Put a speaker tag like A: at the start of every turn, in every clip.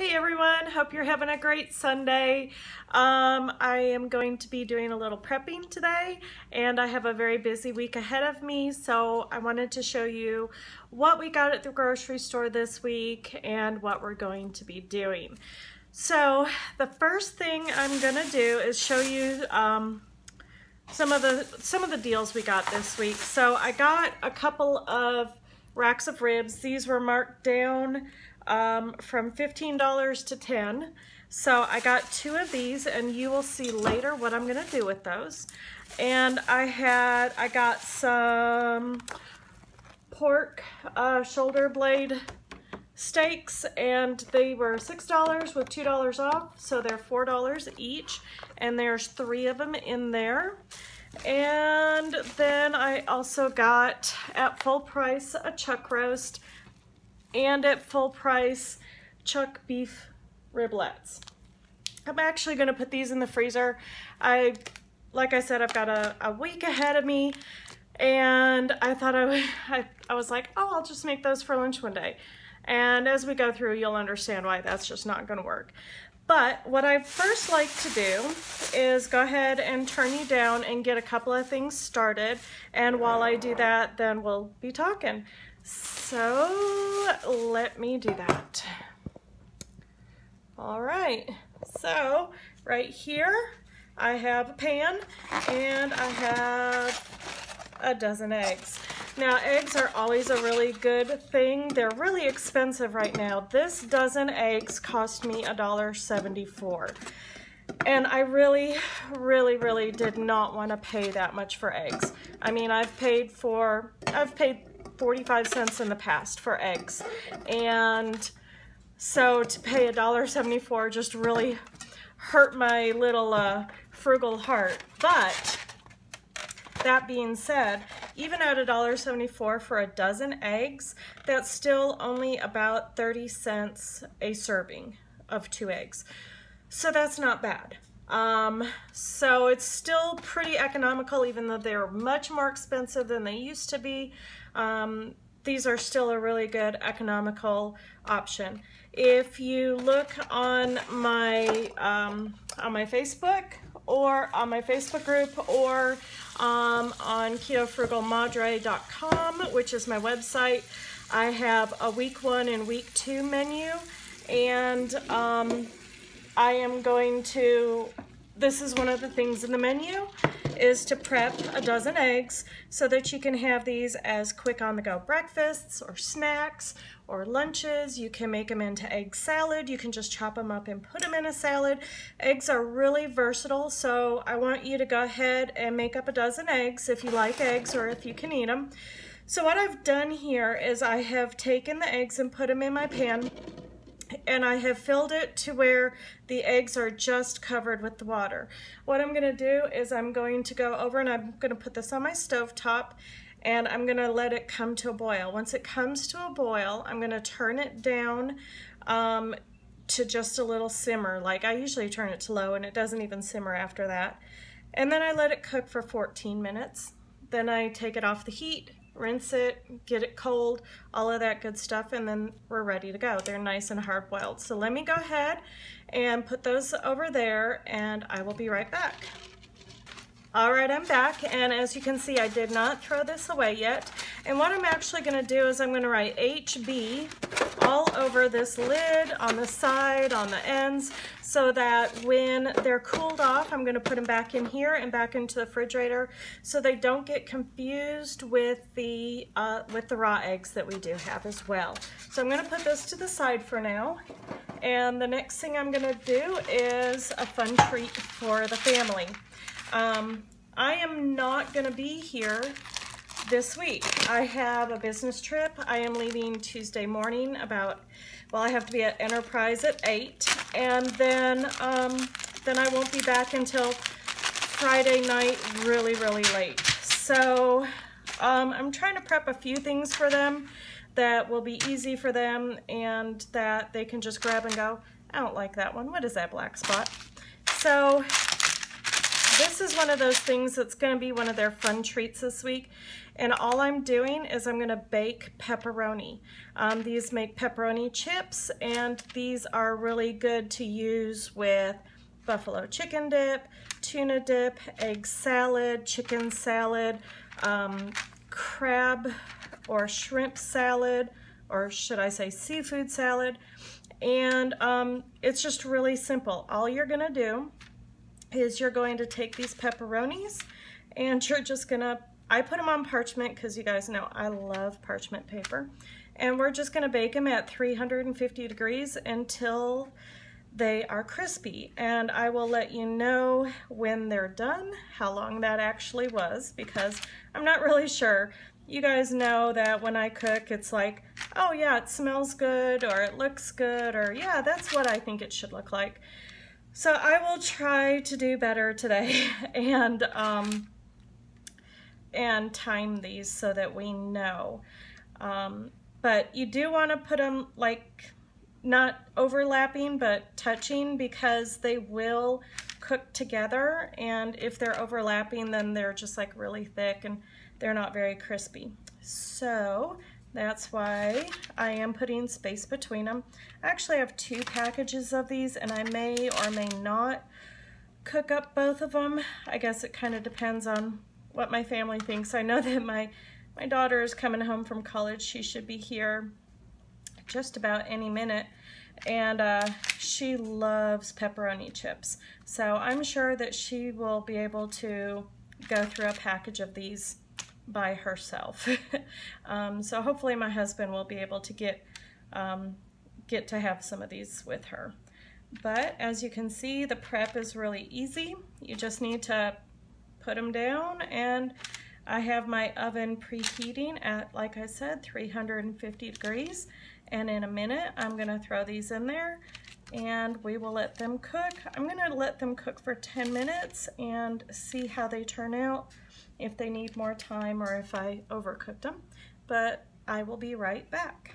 A: Hey everyone, hope you're having a great Sunday. I am going to be doing a little prepping today, and I have a very busy week ahead of me, so I wanted to show you what we got at the grocery store this week and what we're going to be doing. So the first thing I'm gonna do is show you some of the deals we got this week. So I got a couple of racks of ribs. These were marked down from $15 to $10. So I got two of these, and you will see later what I'm gonna do with those. And I got some pork shoulder blade steaks, and they were $6 with $2 off, so they're $4 each, and there's 3 of them in there. And then I also got at full price a chuck roast and at full price chuck beef riblets. I'm actually going to put these in the freezer. Like I said, I've got a week ahead of me, and I thought I was like, oh, I'll just make those for lunch one day. And as we go through, you'll understand why that's just not going to work. But what I first like to do is go ahead and turn you down and get a couple of things started. And while I do that, then we'll be talking. So let me do that. All right, so right here I have a pan and I have a dozen eggs. Now, eggs are always a really good thing. They're really expensive right now. This dozen eggs cost me $1.74. And I really did not want to pay that much for eggs. I mean, I've paid 45 cents in the past for eggs. And so to pay $1.74 just really hurt my little frugal heart. But that being said, even at $1.74 for a dozen eggs, that's still only about 30 cents a serving of 2 eggs. So that's not bad. So it's still pretty economical, even though they're much more expensive than they used to be. These are still a really good economical option. If you look on my Facebook, or on my Facebook group, or on ketofrugalmadre.com, which is my website, I have a week 1 and week 2 menu, and I am going to, this is one of the things in the menu, is to prep a dozen eggs so that you can have these as quick on-the-go breakfasts or snacks or lunches. You can make them into egg salad. You can just chop them up and put them in a salad. Eggs are really versatile, so I want you to go ahead and make up a dozen eggs if you like eggs or if you can eat them. So what I've done here is I have taken the eggs and put them in my pan, and I have filled it to where the eggs are just covered with the water. What I'm gonna do is I'm going to go over and I'm gonna put this on my stove top, and I'm gonna let it come to a boil. Once it comes to a boil, I'm gonna turn it down to just a little simmer. Like, I usually turn it to low and it doesn't even simmer after that. And then I let it cook for 14 minutes. Then I take it off the heat, rinse it, get it cold, all of that good stuff, and then we're ready to go. They're nice and hard boiled. So let me go ahead and put those over there, and I will be right back. All right, I'm back, and as you can see, I did not throw this away yet. And what I'm actually gonna do is I'm gonna write HB all over this lid, on the side, on the ends, so that when they're cooled off, I'm gonna put them back in here and back into the refrigerator so they don't get confused with the raw eggs that we do have as well. So I'm gonna put this to the side for now. And the next thing I'm gonna do is a fun treat for the family. I am not gonna be here this week. I have a business trip. I am leaving Tuesday morning about, well, I have to be at Enterprise at 8, and then I won't be back until Friday night really late. So I'm trying to prep a few things for them that will be easy for them and that they can just grab and go. I don't like that one. What is that black spot? So this is one of those things that's going to be one of their fun treats this week. And all I'm doing is I'm going to bake pepperoni. These make pepperoni chips, and these are really good to use with buffalo chicken dip, tuna dip, egg salad, chicken salad, crab or shrimp salad, or should I say seafood salad. And it's just really simple. All you're going to do is you're going to take these pepperonis and you're just going to, I put them on parchment because you guys know I love parchment paper. And we're just going to bake them at 350 degrees until they are crispy. And I will let you know when they're done, how long that actually was, because I'm not really sure. You guys know that when I cook, it's like, oh yeah, it smells good, or it looks good, or yeah, that's what I think it should look like. So I will try to do better today and time these so that we know. But you do want to put them like not overlapping but touching, because they will cook together, and if they're overlapping then they're just like really thick and they're not very crispy. So that's why I am putting space between them. I actually have 2 packages of these, and I may or may not cook up both of them. I guess it kind of depends on what my family thinks. I know that my daughter is coming home from college. She should be here just about any minute, and she loves pepperoni chips. So I'm sure that she will be able to go through a package of these by herself. So hopefully my husband will be able to get to have some of these with her. But as you can see, the prep is really easy. You just need to put them down, and I have my oven preheating at, like I said, 350 degrees. And in a minute, I'm gonna throw these in there and we will let them cook. I'm gonna let them cook for 10 minutes and see how they turn out, if they need more time or if I overcooked them. But I will be right back.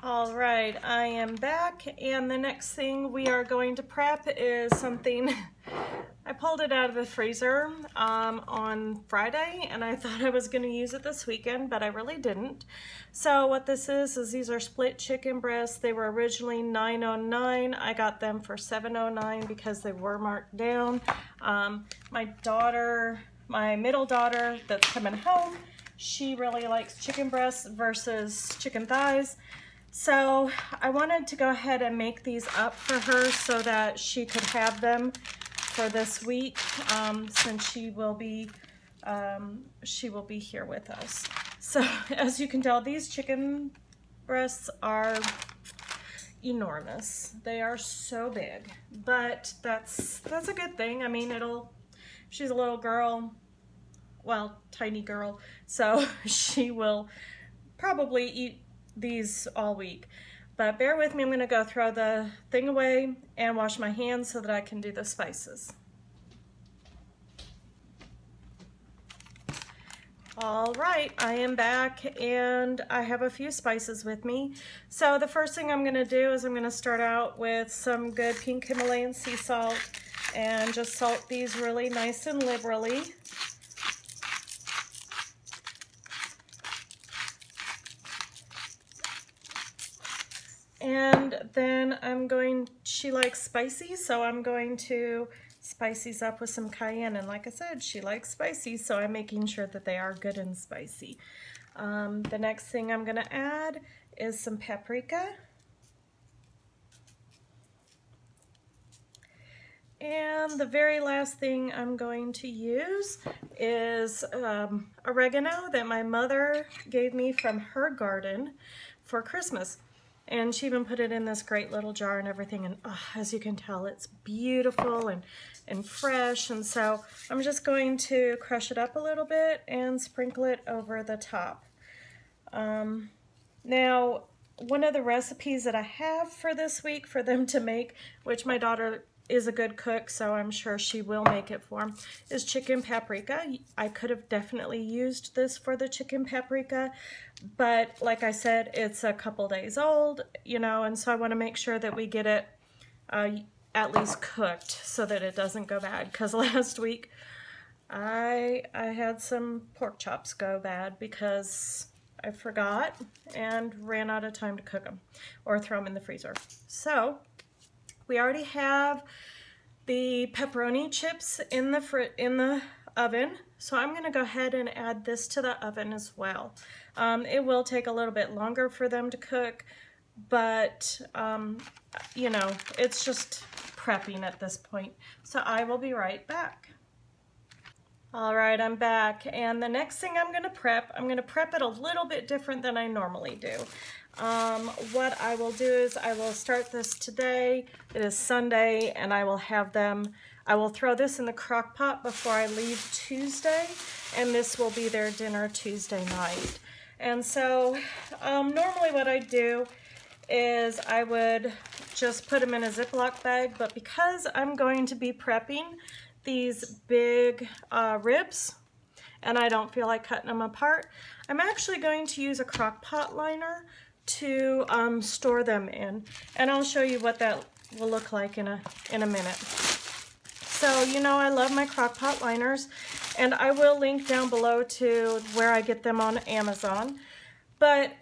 A: All right, I am back, and the next thing we are going to prep is something. I pulled it out of the freezer on Friday, and I thought I was going to use it this weekend, but I really didn't. So what this is these are split chicken breasts. They were originally $9.09. I got them for $7.09 because they were marked down. My middle daughter that's coming home, she really likes chicken breasts versus chicken thighs. So I wanted to go ahead and make these up for her so that she could have them for this week, since she will be here with us. So as you can tell, these chicken breasts are enormous. They are so big, but that's a good thing. I mean, she's a little girl, well, tiny girl, so she will probably eat these all week. But bear with me, I'm gonna go throw the thing away and wash my hands so that I can do the spices. All right, I am back, and I have a few spices with me. So the first thing I'm gonna do is I'm gonna start out with some good pink Himalayan sea salt and just salt these really nice and liberally. And then she likes spicy, so I'm going to spice these up with some cayenne. And like I said, she likes spicy, so I'm making sure that they are good and spicy. The next thing I'm gonna add is some paprika. And the very last thing I'm going to use is oregano that my mother gave me from her garden for Christmas. And she even put it in this great little jar and everything, and as you can tell, it's beautiful and fresh. And so I'm just going to crush it up a little bit and sprinkle it over the top. Now, one of the recipes that I have for this week for them to make, which my daughter is a good cook, so I'm sure she will make it for them, is chicken paprika. I could have definitely used this for the chicken paprika, but like I said, it's a couple days old, you know, and so I want to make sure that we get it at least cooked so that it doesn't go bad. Because last week I had some pork chops go bad because I forgot and ran out of time to cook them or throw them in the freezer. So we already have the pepperoni chips in the oven. So I'm going to go ahead and add this to the oven as well. It will take a little bit longer for them to cook, but you know, it's just prepping at this point. So I will be right back. All right, I'm back, and the next thing I'm going to prep it a little bit different than I normally do. What I will do is I will start this today. It is Sunday, and I will throw this in the crock pot before I leave Tuesday, and this will be their dinner Tuesday night. And so normally what I do is I would just put them in a Ziploc bag, but because I'm going to be prepping these big ribs and I don't feel like cutting them apart, I'm actually going to use a crock pot liner to store them in, and I'll show you what that will look like in a minute. So, you know, I love my crock pot liners, and I will link down below to where I get them on Amazon, but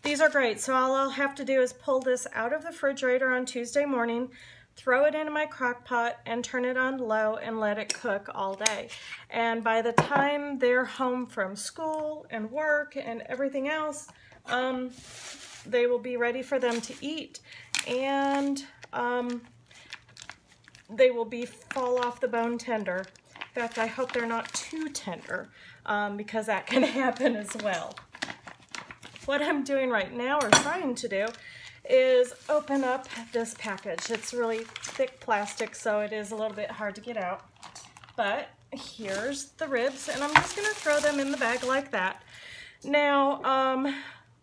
A: these are great. So all I'll have to do is pull this out of the refrigerator on Tuesday morning, throw it into my crock pot, and turn it on low and let it cook all day. And by the time they're home from school and work and everything else, they will be ready for them to eat, and they will be fall off the bone tender. In fact, I hope they're not too tender, because that can happen as well. What I'm doing right now, or trying to do, is open up this package. It's really thick plastic, so it is a little bit hard to get out. But here's the ribs, and I'm just going to throw them in the bag like that. Now,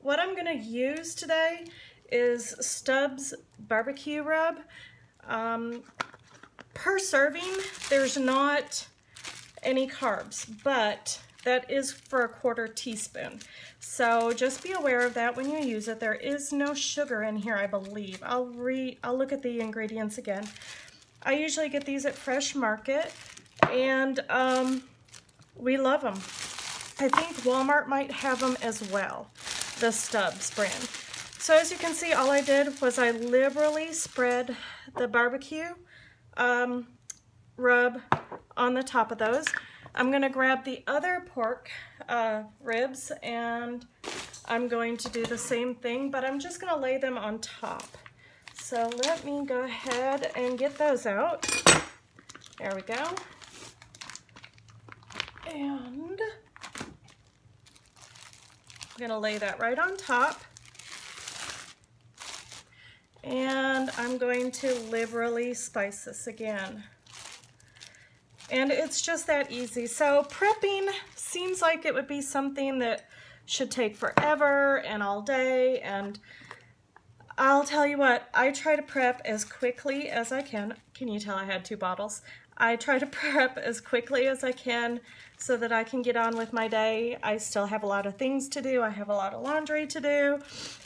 A: what I'm going to use today is Stubbs barbecue rub. Per serving, there's not any carbs, but that is for a 1/4 teaspoon. So just be aware of that when you use it. There is no sugar in here, I believe. I'll look at the ingredients again. I usually get these at Fresh Market, and we love them. I think Walmart might have them as well, the Stubbs brand. So as you can see, all I did was I liberally spread the barbecue rub on the top of those. I'm going to grab the other pork ribs, and I'm going to do the same thing, but I'm just going to lay them on top. So let me go ahead and get those out. There we go. And I'm going to lay that right on top. And I'm going to liberally spice this again. And it's just that easy. So prepping seems like it would be something that should take forever and all day, and I'll tell you what, I try to prep as quickly as I can. Can you tell I had 2 bottles? I try to prep as quickly as I can so that I can get on with my day. I still have a lot of things to do. I have a lot of laundry to do.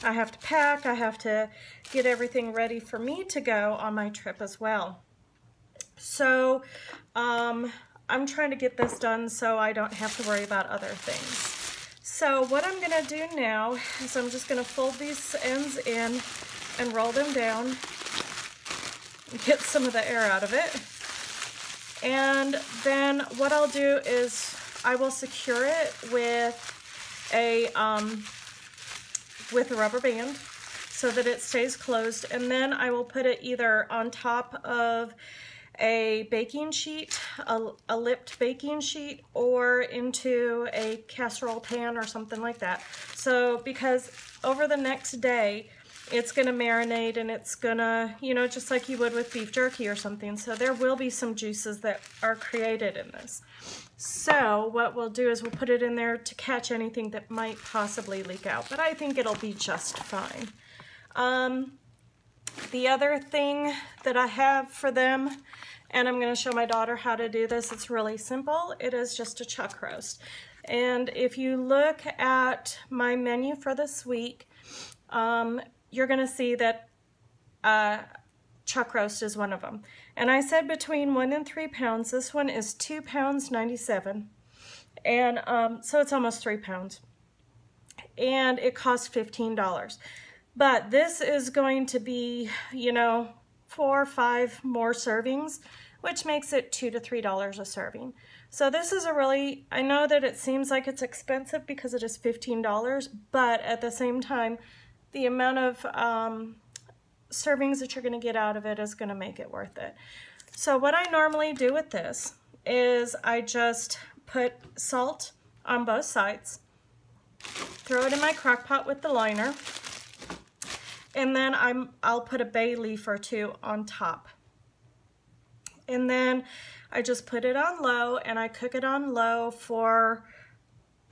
A: I have to pack. I have to get everything ready for me to go on my trip as well. So I'm trying to get this done so I don't have to worry about other things. So what I'm going to do now is I'm just going to fold these ends in and roll them down and get some of the air out of it. And then what I'll do is I will secure it with a rubber band so that it stays closed, and then I will put it either on top of a baking sheet, a lipped baking sheet, or into a casserole pan or something like that. So because over the next day it's gonna marinate, and it's gonna, you know, just like you would with beef jerky or something. So there will be some juices that are created in this. So what we'll do is we'll put it in there to catch anything that might possibly leak out, but I think it'll be just fine. The other thing that I have for them, and I'm going to show my daughter how to do this, it's really simple. It is just a chuck roast. And if you look at my menu for this week, you're going to see that chuck roast is one of them. And I said between 1 and 3 pounds. This one is 2 pounds 97. And so it's almost 3 pounds. And it costs $15. But this is going to be, you know, 4 or 5 more servings, which makes it $2 to $3 a serving. So this is a really, I know that it seems like it's expensive because it is $15, but at the same time, the amount of servings that you're going to get out of it is going to make it worth it. So what I normally do with this is I just put salt on both sides, throw it in my crock pot with the liner, and then I'll put a bay leaf or 2 on top. And then I just put it on low, and I cook it on low for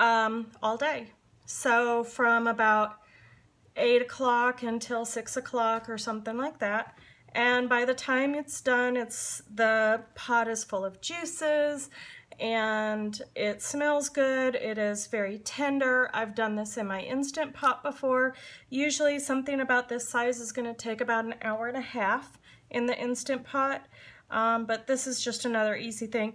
A: all day. So from about 8 o'clock until 6 o'clock or something like that. And by the time it's done, the pot is full of juices and it smells good. It is very tender. I've done this in my Instant Pot before. Usually something about this size is going to take about an hour and a half in the Instant Pot, but this is just another easy thing.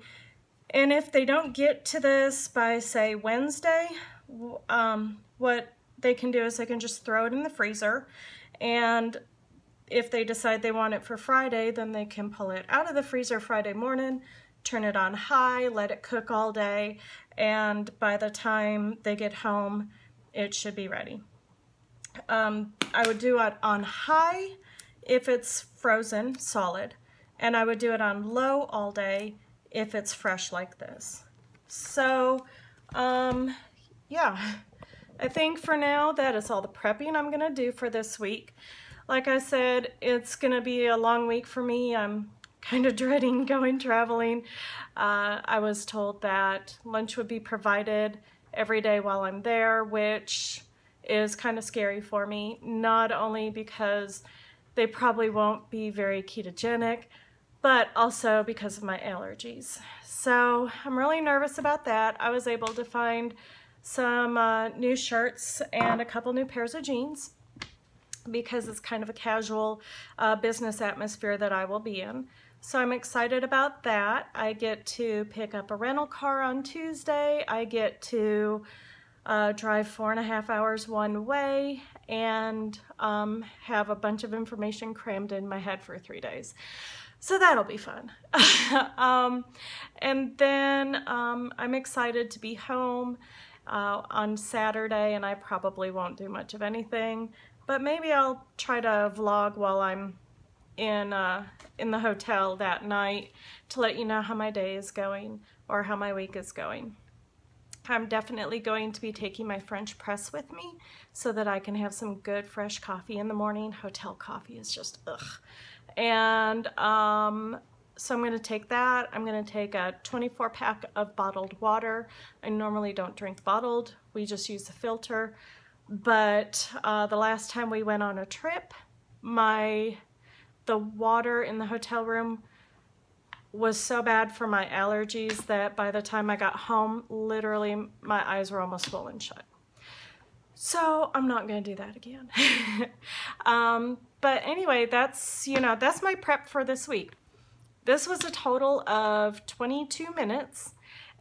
A: And if they don't get to this by, say, Wednesday, what they can do is they can just throw it in the freezer, and if they decide they want it for Friday, then they can pull it out of the freezer Friday morning, turn it on high, let it cook all day, and by the time they get home, it should be ready. I would do it on high if it's frozen, solid, and I would do it on low all day if it's fresh like this. So, yeah, I think for now that is all the prepping I'm gonna do for this week. Like I said, it's gonna be a long week for me. I'm kind of dreading going traveling. I was told that lunch would be provided every day while I'm there, which is kind of scary for me, not only because they probably won't be very ketogenic, but also because of my allergies. So I'm really nervous about that. I was able to find some new shirts and a couple new pairs of jeans because it's kind of a casual business atmosphere that I will be in. So I'm excited about that. I get to pick up a rental car on Tuesday. I get to drive 4.5 hours one way and have a bunch of information crammed in my head for 3 days. So that'll be fun. And then I'm excited to be home on Saturday, and I probably won't do much of anything, but maybe I'll try to vlog while I'm in the hotel that night to let you know how my day is going or how my week is going. I'm definitely going to be taking my French press with me so that I can have some good fresh coffee in the morning. Hotel coffee is just ugh. And so I'm going to take that. I'm going to take a 24-pack of bottled water. I normally don't drink bottled. We just use the filter. But the last time we went on a trip, the water in the hotel room was so bad for my allergies that by the time I got home, literally my eyes were almost swollen shut. So I'm not going to do that again. But anyway, that's my prep for this week. This was a total of 22 minutes.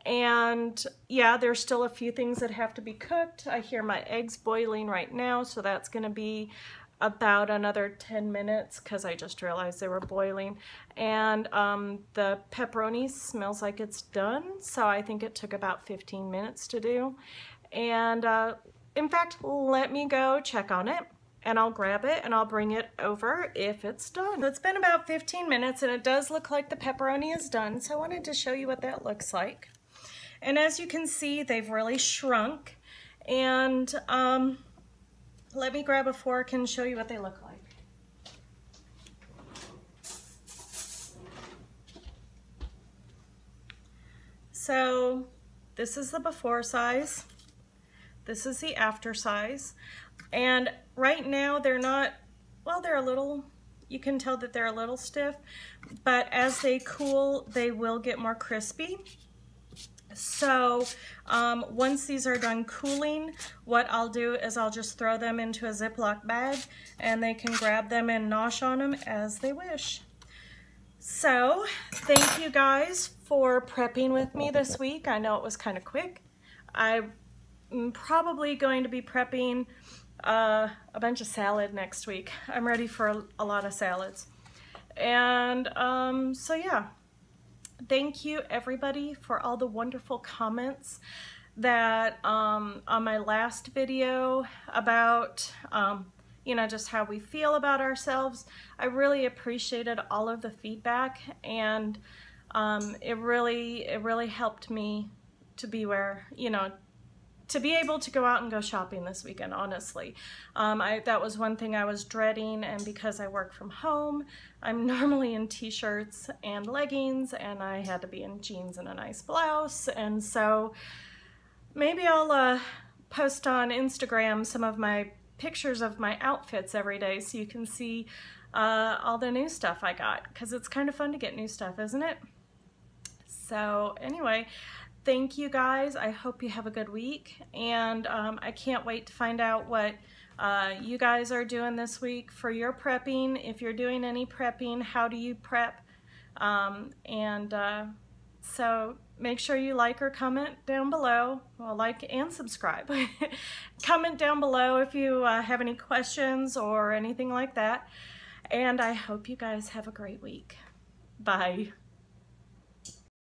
A: And yeah, there's still a few things that have to be cooked. I hear my eggs boiling right now, so that's going to be about another 10 minutes because I just realized they were boiling. And the pepperoni smells like it's done, so I think it took about 15 minutes to do. And in fact, let me go check on it, and I'll grab it and I'll bring it over if it's done. So it's been about 15 minutes and it does look like the pepperoni is done, so I wanted to show you what that looks like. And as you can see, they've really shrunk. And let me grab a fork and show you what they look like. So this is the before size. This is the after size. And right now they're not, well, they're a little, you can tell that they're a little stiff, but as they cool, they will get more crispy. So once these are done cooling, what I'll do is I'll just throw them into a Ziploc bag and they can grab them and nosh on them as they wish. So thank you guys for prepping with me this week. I know it was kind of quick. I'm probably going to be prepping a bunch of salad next week. I'm ready for a lot of salads. And so yeah. Thank you everybody for all the wonderful comments that on my last video about you know, just how we feel about ourselves. I really appreciated all of the feedback, and it really helped me to be where, you know, to be able to go out and go shopping this weekend, honestly. That was one thing I was dreading, and because I work from home, I'm normally in t-shirts and leggings, and I had to be in jeans and a nice blouse. And so maybe I'll post on Instagram some of my pictures of my outfits every day so you can see all the new stuff I got, because it's kind of fun to get new stuff, isn't it? So anyway, thank you guys. I hope you have a good week, and I can't wait to find out what you guys are doing this week for your prepping. If you're doing any prepping, how do you prep? So make sure you like or comment down below. Well, like and subscribe. Comment down below if you have any questions or anything like that. And I hope you guys have a great week. Bye.